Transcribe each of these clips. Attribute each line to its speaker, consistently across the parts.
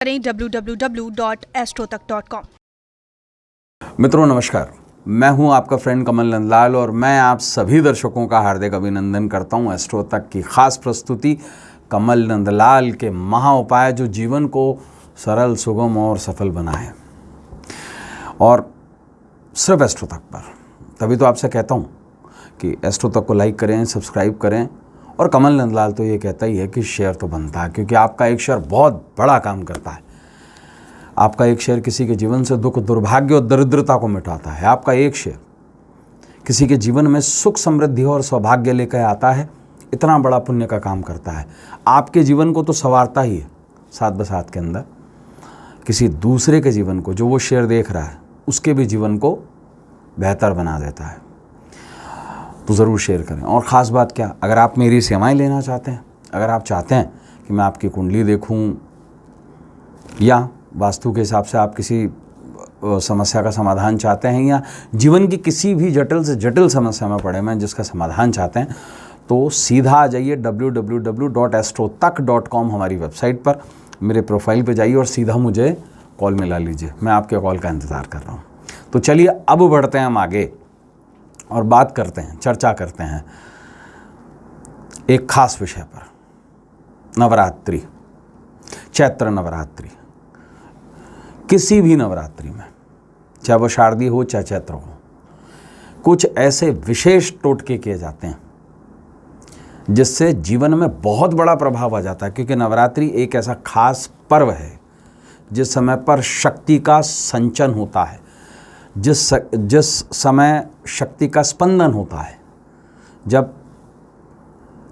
Speaker 1: करें www.astrotak.com।
Speaker 2: मित्रों नमस्कार, मैं हूं आपका फ्रेंड कमल नंदलाल और मैं आप सभी दर्शकों का हार्दिक अभिनंदन करता हूं एस्ट्रो तक की खास प्रस्तुति कमल नंदलाल के महा उपाय जो जीवन को सरल, सुगम और सफल बनाए, और सिर्फ एस्ट्रो तक पर। तभी तो आपसे कहता हूं कि एस्ट्रो तक को लाइक करें, सब्सक्राइब करें, और कमल नंदलाल तो ये कहता ही है कि शेयर तो बनता है, क्योंकि आपका एक शेयर बहुत बड़ा काम करता है। आपका एक शेयर किसी के जीवन से दुख, दुर्भाग्य और दरिद्रता को मिटाता है। आपका एक शेयर किसी के जीवन में सुख, समृद्धि और सौभाग्य लेकर आता है। इतना बड़ा पुण्य का काम करता है। आपके जीवन को तो संवारता ही है, साथ बसाथ के अंदर किसी दूसरे के जीवन को, जो वो शेयर देख रहा है, उसके भी जीवन को बेहतर बना देता है। तो ज़रूर शेयर करें। और ख़ास बात क्या, अगर आप मेरी सेवाएं लेना चाहते हैं, अगर आप चाहते हैं कि मैं आपकी कुंडली देखूं, या वास्तु के हिसाब से आप किसी समस्या का समाधान चाहते हैं, या जीवन की किसी भी जटिल से जटिल समस्या में पड़े हैं जिसका समाधान चाहते हैं, तो सीधा आ जाइए www.astrotak.com हमारी वेबसाइट पर, मेरे प्रोफाइल पे जाइए और सीधा मुझे कॉल मिला लीजिए। मैं आपके कॉल का इंतज़ार कर रहा हूँ। तो चलिए अब बढ़ते हैं हम आगे और बात करते हैं, चर्चा करते हैं एक खास विषय पर, नवरात्रि, चैत्र नवरात्रि। किसी भी नवरात्रि में, चाहे वो शारदीय हो चाहे चैत्र हो, कुछ ऐसे विशेष टोटके किए जाते हैं जिससे जीवन में बहुत बड़ा प्रभाव आ जाता है। क्योंकि नवरात्रि एक ऐसा खास पर्व है जिस समय पर शक्ति का संचन होता है, जिस समय शक्ति का स्पंदन होता है, जब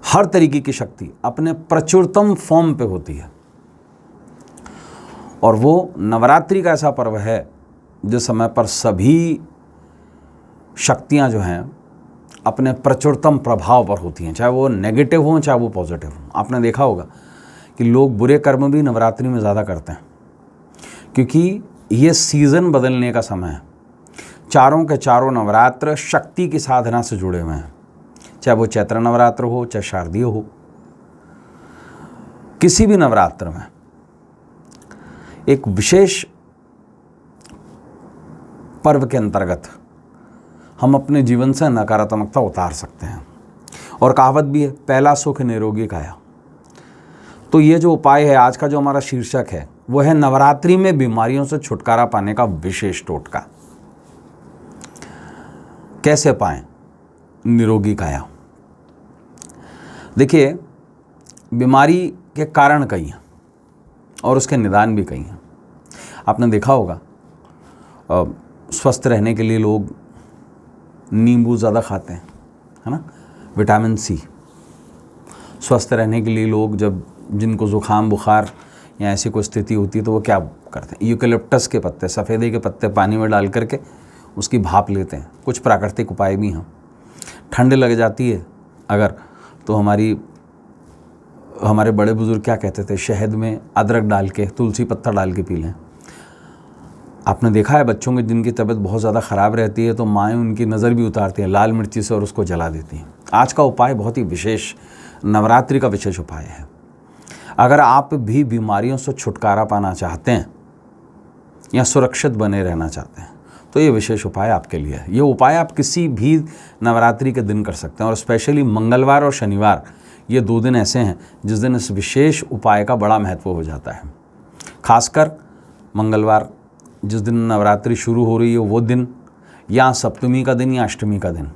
Speaker 2: हर तरीके की शक्ति अपने प्रचुरतम फॉर्म पे होती है। और वो नवरात्रि का ऐसा पर्व है जिस समय पर सभी शक्तियां जो हैं अपने प्रचुरतम प्रभाव पर होती हैं, चाहे वो नेगेटिव हों चाहे वो पॉजिटिव हों। आपने देखा होगा कि लोग बुरे कर्म भी नवरात्रि में ज़्यादा करते हैं, क्योंकि ये सीज़न बदलने का समय है। चारों के चारों नवरात्र शक्ति की साधना से जुड़े हुए हैं, चाहे वो चैत्र नवरात्र हो चाहे शारदीय हो। किसी भी नवरात्र में एक विशेष पर्व के अंतर्गत हम अपने जीवन से नकारात्मकता उतार सकते हैं। और कहावत भी है, पहला सुख निरोगी काया। तो ये जो उपाय है, आज का जो हमारा शीर्षक है, वो है नवरात्रि में बीमारियों से छुटकारा पाने का विशेष टोटका। कैसे पाएं निरोगी काया? देखिए, बीमारी के कारण कई हैं और उसके निदान भी कई हैं। आपने देखा होगा, स्वस्थ रहने के लिए लोग नींबू ज़्यादा खाते हैं, है ना, विटामिन सी। स्वस्थ रहने के लिए लोग, जब जिनको ज़ुकाम, बुखार या ऐसी कोई स्थिति होती है, तो वो क्या करते हैं, यूकेलिप्टस के पत्ते, सफ़ेदे के पत्ते पानी में डाल करके उसकी भाप लेते हैं। कुछ प्राकृतिक उपाय भी हैं। ठंड लग जाती है अगर, तो हमारे बड़े बुजुर्ग क्या कहते थे, शहद में अदरक डाल के, तुलसी पत्ता डाल के पी लें। आपने देखा है बच्चों की जिनकी तबीयत बहुत ज़्यादा ख़राब रहती है, तो माएँ उनकी नज़र भी उतारती हैं लाल मिर्ची से और उसको जला देती हैं। आज का उपाय बहुत ही विशेष, नवरात्रि का विशेष उपाय है। अगर आप भी बीमारियों से छुटकारा पाना चाहते हैं या सुरक्षित बने रहना चाहते हैं, तो ये विशेष उपाय आपके लिए है। ये उपाय आप किसी भी नवरात्रि के दिन कर सकते हैं, और स्पेशली मंगलवार और शनिवार, ये 2 दिन ऐसे हैं जिस दिन इस विशेष उपाय का बड़ा महत्व हो जाता है। खासकर मंगलवार, जिस दिन नवरात्रि शुरू हो रही है, वो दिन, या सप्तमी का दिन या अष्टमी का दिन,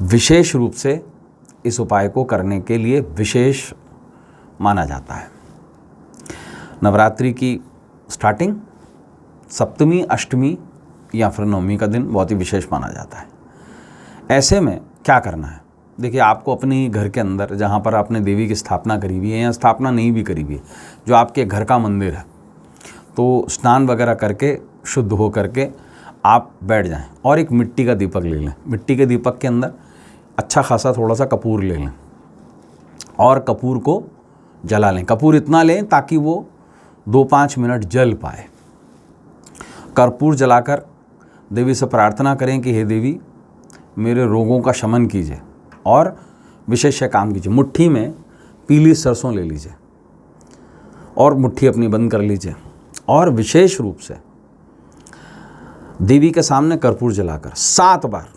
Speaker 2: विशेष रूप से इस उपाय को करने के लिए विशेष माना जाता है। नवरात्रि की स्टार्टिंग सप्तमी, अष्टमी या फिर नवमी का दिन बहुत ही विशेष माना जाता है। ऐसे में क्या करना है? देखिए, आपको अपने घर के अंदर, जहाँ पर आपने देवी की स्थापना करी हुई है या स्थापना नहीं भी करी हुई है, जो आपके घर का मंदिर है, तो स्नान वगैरह करके, शुद्ध हो करके आप बैठ जाएं और एक मिट्टी का दीपक ले लें। मिट्टी के दीपक के अंदर अच्छा खासा थोड़ा सा कपूर ले लें और कपूर को जला लें। कपूर इतना लें ताकि वो 2-5 मिनट जल पाए। कर्पूर जलाकर देवी से प्रार्थना करें कि हे देवी, मेरे रोगों का शमन कीजिए और विशेष काम कीजिए। मुट्ठी में पीली सरसों ले लीजिए और मुट्ठी अपनी बंद कर लीजिए और विशेष रूप से देवी के सामने कर्पूर जलाकर 7 बार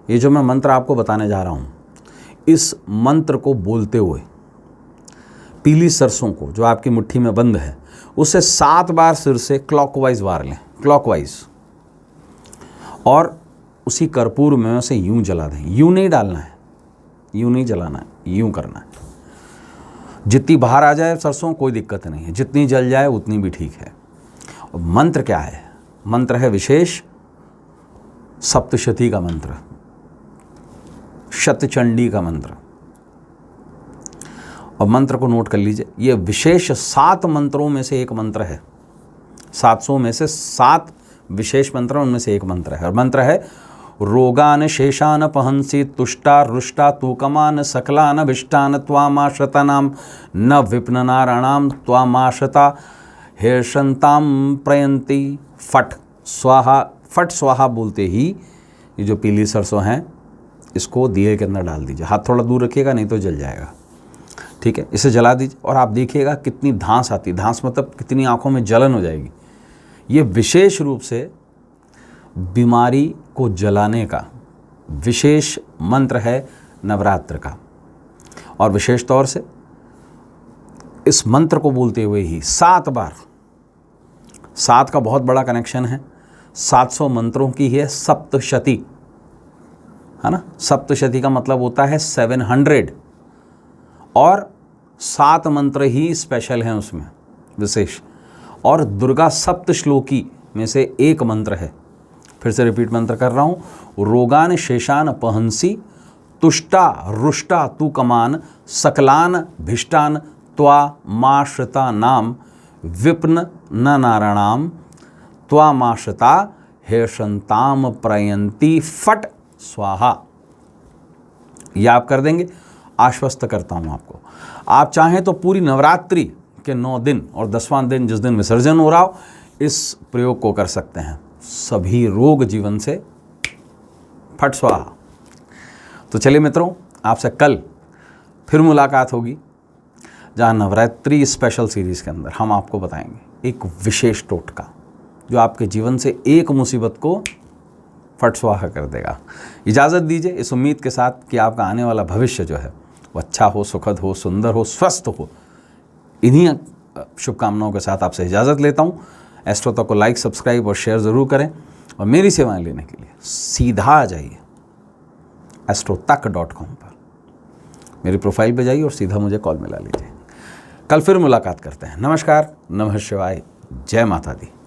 Speaker 2: ये जो मैं मंत्र आपको बताने जा रहा हूँ, इस मंत्र को बोलते हुए पीली सरसों को जो आपकी मुट्ठी में बंद है उसे 7 बार सिर से क्लॉकवाइज वार लें, क्लॉकवाइज, और उसी कर्पूर में उसे यूं जला दें। यूं नहीं डालना है, यूं नहीं जलाना है, यूं करना है। जितनी बाहर आ जाए सरसों कोई दिक्कत नहीं है, जितनी जल जाए उतनी भी ठीक है। और मंत्र क्या है? मंत्र है विशेष सप्तशती का मंत्र, शतचंडी का मंत्र। और मंत्र को नोट कर लीजिए, ये विशेष 7 मंत्रों में से एक मंत्र है। 700 में से 7 विशेष मंत्र, उनमें से एक मंत्र है। और मंत्र है रोगान शेषान पहंसी तुष्टा रुष्टा तूकमान सकलान भिष्टान त्वामाश्रतानाम न विप्ननाराणाम त्वामाश्रता हेषंताम प्रयंती। फट स्वाहा, फट स्वाहा बोलते ही ये जो पीली सरसों हैं इसको दिए के अंदर डाल दीजिए। हाथ थोड़ा दूर रखिएगा नहीं तो जल जाएगा, ठीक है। इसे जला दीजिए और आप देखिएगा कितनी धांस आती, धांस मतलब कितनी आंखों में जलन हो जाएगी। ये विशेष रूप से बीमारी को जलाने का विशेष मंत्र है नवरात्र का। और विशेष तौर से इस मंत्र को बोलते हुए ही 7 बार, 7 का बहुत बड़ा कनेक्शन है, 700 मंत्रों की है सप्तशती, है ना। सप्तशती का मतलब होता है 700, और 7 मंत्र ही स्पेशल हैं उसमें विशेष। और दुर्गा सप्तश्लोकी में से एक मंत्र है। फिर से रिपीट मंत्र कर रहा हूँ, रोगान शेषान पहंसी तुष्टा रुष्टा तू कमान सकलान भिष्टान त्वा माश्रिता नाम विप्न न नाराणाम त्वा माश्रिता हेषंताम प्रयंती। फट स्वाहा। यह आप कर देंगे, आश्वस्त करता हूँ आपको। आप चाहें तो पूरी नवरात्रि के 9 दिन और 10वां दिन जिस दिन विसर्जन हो रहा हो इस प्रयोग को कर सकते हैं। सभी रोग जीवन से फट स्वाहा। तो चलिए मित्रों, आपसे कल फिर मुलाकात होगी, जहाँ नवरात्रि स्पेशल सीरीज़ के अंदर हम आपको बताएंगे एक विशेष टोटका जो आपके जीवन से एक मुसीबत को फट स्वाहा कर देगा। इजाज़त दीजिए इस उम्मीद के साथ कि आपका आने वाला भविष्य जो है वो अच्छा हो, सुखद हो, सुंदर हो, स्वस्थ हो। इन्हीं शुभकामनाओं के साथ आपसे इजाज़त लेता हूँ। एस्ट्रो तक को लाइक, सब्सक्राइब और शेयर ज़रूर करें। और मेरी सेवाएं लेने के लिए सीधा आ जाइए astrotak.com पर, मेरी प्रोफाइल पे जाइए और सीधा मुझे कॉल मिला लीजिए। कल फिर मुलाकात करते हैं। नमस्कार, नमः शिवाय, जय माता दी।